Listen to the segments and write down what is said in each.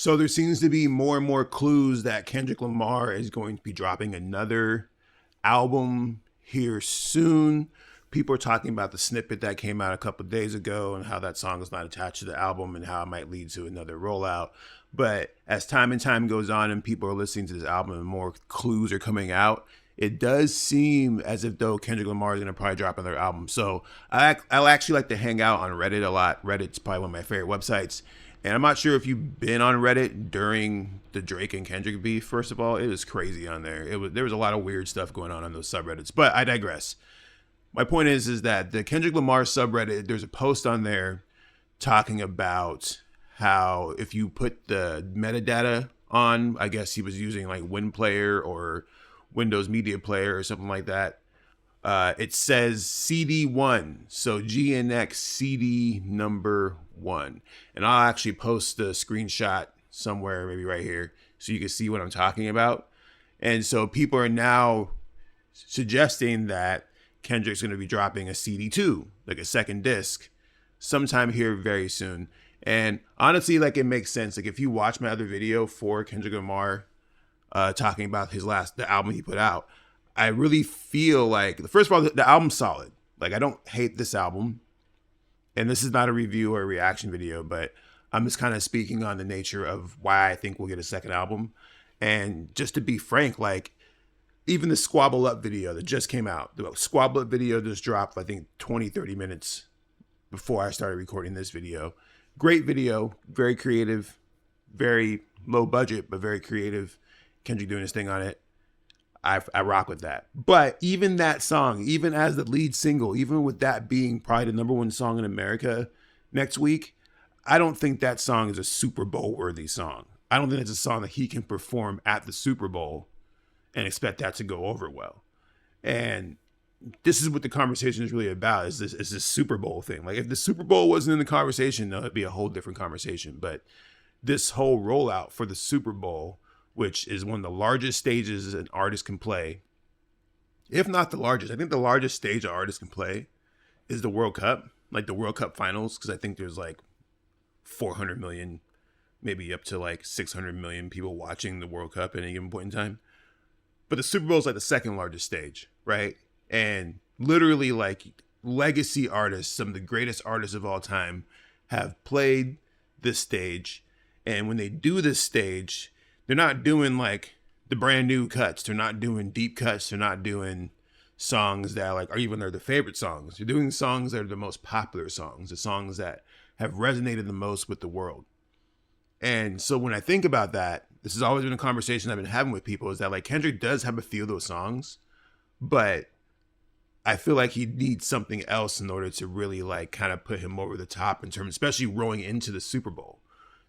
So there seems to be more and more clues that Kendrick Lamar is going to be dropping another album here soon. People are talking about the snippet that came out a couple of days ago and how that song is not attached to the album and how it might lead to another rollout. But as time and time goes on and people are listening to this album and more clues are coming out, it does seem as if though Kendrick Lamar is going to probably drop another album. So I'll actually like to hang out on Reddit a lot. Reddit's probably one of my favorite websites. And I'm not sure if you've been on Reddit during the Drake and Kendrick beef. First of all, it was crazy on there. There was a lot of weird stuff going on those subreddits. But I digress. My point is that the Kendrick Lamar subreddit, there's a post on there talking about how if you put the metadata on, I guess he was using like WinPlayer or Windows Media Player or something like that. It says CD1, so GNX CD number 1. And I'll actually post the screenshot somewhere, maybe right here, so you can see what I'm talking about. And so people are now suggesting that Kendrick's going to be dropping a CD2, like a second disc, sometime here very soon. And honestly, like, it makes sense. Like, if you watch my other video for Kendrick Lamar talking about the album he put out, I really feel like, first of all, the album's solid. Like, I don't hate this album. And this is not a review or a reaction video, but I'm just kind of speaking on the nature of why I think we'll get a second album. And just to be frank, like, even the Squabble Up video that just came out, the Squabble Up video just dropped, I think, 20, 30 minutes before I started recording this video. Great video, very creative, very low budget, but very creative. Kendrick doing his thing on it. I rock with that. But even that song, even as the lead single, even with that being probably the number one song in America next week, I don't think that song is a Super Bowl worthy song. I don't think it's a song that he can perform at the Super Bowl and expect that to go over well. And this is what the conversation is really about, is this Super Bowl thing. Like, if the Super Bowl wasn't in the conversation, it'd be a whole different conversation. But this whole rollout for the Super Bowl, which is one of the largest stages an artist can play, if not the largest. I think the largest stage an artist can play is the World Cup, like the World Cup finals, because I think there's like 400 million, maybe up to like 600 million people watching the World Cup at any given point in time. But the Super Bowl is like the second largest stage, right? And literally, like, legacy artists, some of the greatest artists of all time, have played this stage. And when they do this stage, they're not doing like the brand new cuts. They're not doing deep cuts. They're not doing songs that like are even their favorite songs. They're doing songs that are the most popular songs, the songs that have resonated the most with the world. And so when I think about that, this has always been a conversation I've been having with people, is that like Kendrick does have a few of those songs, but I feel like he needs something else in order to really like kind of put him over the top in terms, especially rolling into the Super Bowl.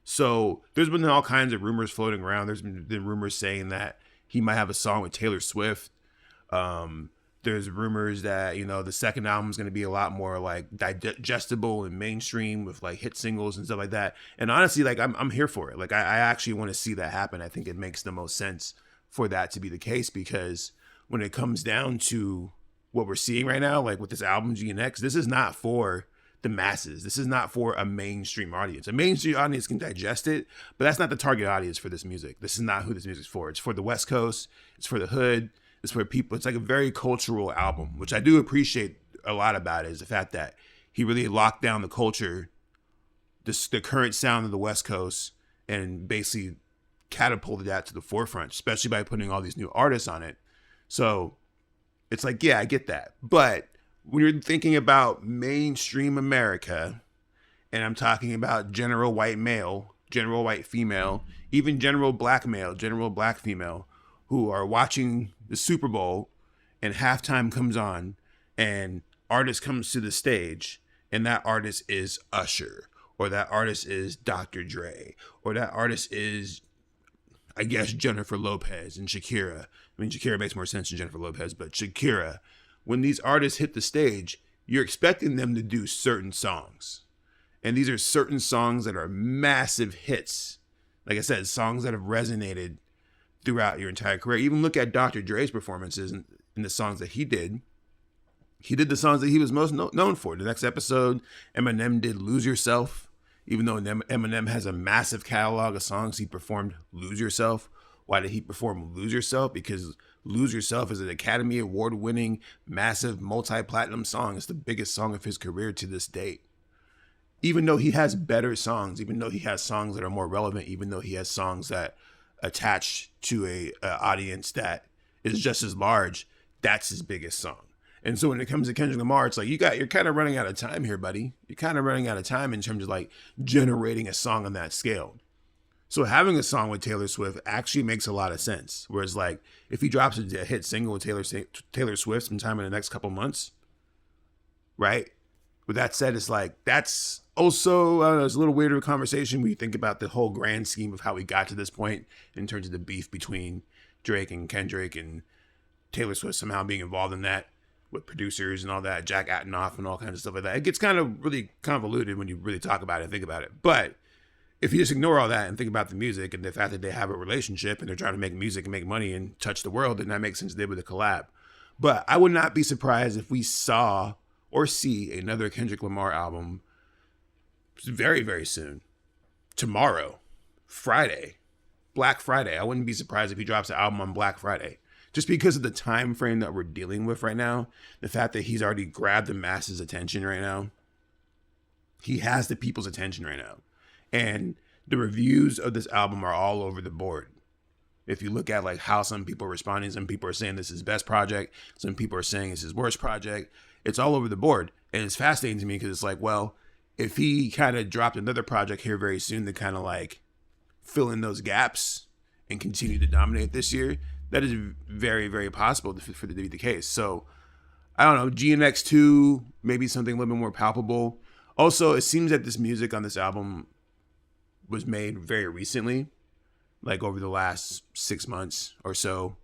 So there's been all kinds of rumors floating around. There's been rumors saying that he might have a song with Taylor Swift. There's rumors that, you know, the second album is going to be a lot more like digestible and mainstream with like hit singles and stuff like that. And honestly, like I'm here for it. Like I actually want to see that happen. I think it makes the most sense for that to be the case, because when it comes down to what we're seeing right now, like with this album GNX, this is not for the masses. This is not for a mainstream audience. A mainstream audience can digest it, but that's not the target audience for this music. This is not who this music's for. It's for the West Coast. It's for the hood. It's for people. It's like a very cultural album, which I do appreciate a lot about it, is the fact that he really locked down the culture, the current sound of the West Coast, and basically catapulted that to the forefront, especially by putting all these new artists on it. So it's like, yeah, I get that. But when you're thinking about mainstream America, and I'm talking about general white male, general white female, even general black male, general black female, who are watching the Super Bowl and halftime comes on and artist comes to the stage, and that artist is Usher, or that artist is Dr. Dre, or that artist is, I guess, Jennifer Lopez and Shakira. I mean, Shakira makes more sense than Jennifer Lopez, but Shakira. When these artists hit the stage, you're expecting them to do certain songs. And these are certain songs that are massive hits. Like I said, songs that have resonated throughout your entire career. Even look at Dr. Dre's performances in the songs that he did. He did the songs that he was most known for. The next episode, Eminem did Lose Yourself. Even though Eminem has a massive catalog of songs, he performed Lose Yourself. Why did he perform Lose Yourself? Because Lose Yourself is an Academy Award winning, massive, multi-platinum song. It's the biggest song of his career to this date. Even though he has better songs, even though he has songs that are more relevant, even though he has songs that attach to a audience that is just as large, that's his biggest song. And so when it comes to Kendrick Lamar, it's like you're kind of running out of time here, buddy. You're kind of running out of time in terms of like generating a song on that scale. So having a song with Taylor Swift actually makes a lot of sense. Whereas like if he drops a hit single with Taylor Swift sometime in the next couple months, right? With that said, it's like that's also it's a little weirder conversation when you think about the whole grand scheme of how we got to this point in terms of the beef between Drake and Kendrick and Taylor Swift somehow being involved in that with producers and all that, Jack Antonoff and all kinds of stuff like that. It gets kind of really convoluted when you really talk about it and think about it. But if you just ignore all that and think about the music and the fact that they have a relationship and they're trying to make music and make money and touch the world, then that makes sense they did with a collab. But I would not be surprised if we saw or see another Kendrick Lamar album very, very soon. Tomorrow, Friday, Black Friday. I wouldn't be surprised if he drops an album on Black Friday. Just because of the time frame that we're dealing with right now, the fact that he's already grabbed the masses' attention right now, he has the people's attention right now. And the reviews of this album are all over the board. If you look at like how some people are responding, some people are saying this is his best project, some people are saying it's his worst project. It's all over the board. And it's fascinating to me because it's like, well, if he kind of dropped another project here very soon to kind of like fill in those gaps and continue to dominate this year, that is very, very possible for that to be the case. So, I don't know, GNX 2, maybe something a little bit more palpable. Also, it seems that this music on this album was made very recently, like over the last 6 months or so.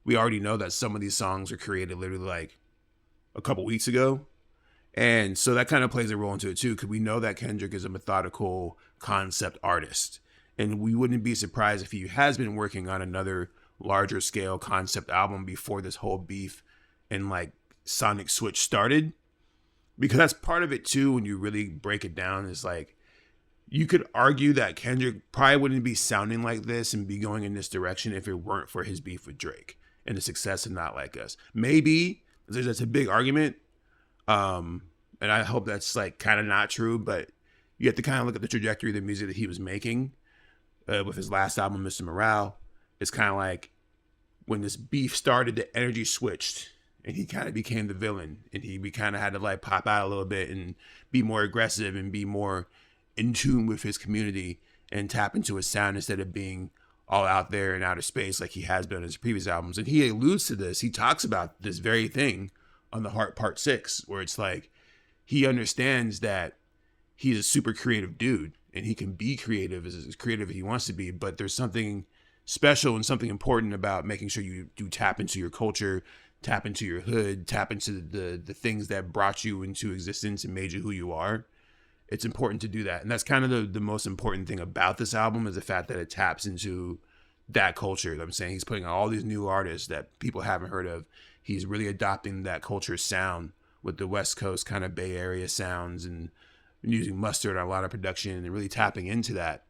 We already know that some of these songs were created literally like a couple weeks ago. And so that kind of plays a role into it too, because we know that Kendrick is a methodical concept artist. And we wouldn't be surprised if he has been working on another larger scale concept album before this whole beef and like sonic switch started, because that's part of it too. When you really break it down, is like you could argue that Kendrick probably wouldn't be sounding like this and be going in this direction if it weren't for his beef with Drake and the success of Not Like Us. Maybe that's a big argument, and I hope that's like kind of not true, but you have to kind of look at the trajectory of the music that he was making with his last album, Mr. Morale. It's kind of like when this beef started, the energy switched and he kind of became the villain, and we kind of had to like pop out a little bit and be more aggressive and be more in tune with his community and tap into his sound instead of being all out there in outer space like he has been in his previous albums. And he alludes to this. He talks about this very thing on The Heart Part 6, where it's like he understands that he's a super creative dude and he can be creative as creative as he wants to be, but there's something special and something important about making sure you do tap into your culture, tap into your hood, tap into the things that brought you into existence and made you who you are. It's important to do that. And that's kind of the most important thing about this album, is the fact that it taps into that culture. I'm saying he's putting all these new artists that people haven't heard of. He's really adopting that culture sound with the West Coast kind of Bay Area sounds and using Mustard on a lot of production and really tapping into that.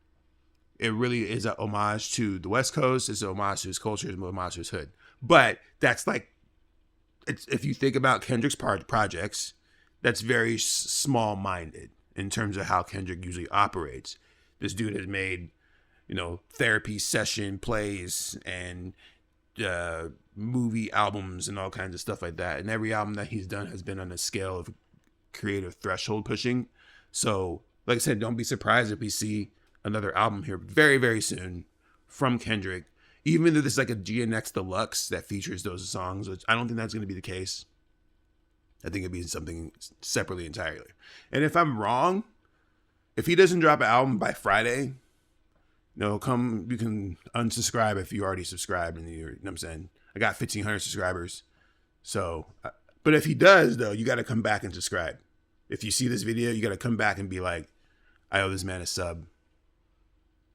It really is a homage to the West Coast. It's a homage to his culture. It's a homage to his hood. But that's like, if you think about Kendrick's projects, that's very small-minded in terms of how Kendrick usually operates. This dude has made, therapy session plays and movie albums and all kinds of stuff like that. And every album that he's done has been on a scale of creative threshold pushing. So, like I said, don't be surprised if we see another album here very, very soon from Kendrick. Even though this is like a GNX Deluxe that features those songs, which I don't think that's going to be the case. I think it'd be something separately entirely. And if I'm wrong, if he doesn't drop an album by Friday, you can unsubscribe if you already subscribed and you know what I'm saying? I got 1,500 subscribers. So, but if he does though, you got to come back and subscribe. If you see this video, you got to come back and be like, I owe this man a sub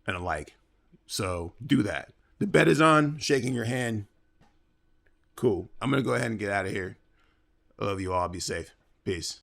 and a like. So do that. The bet is on. Shaking your hand. Cool. I'm going to go ahead and get out of here. I love you all. Be safe. Peace.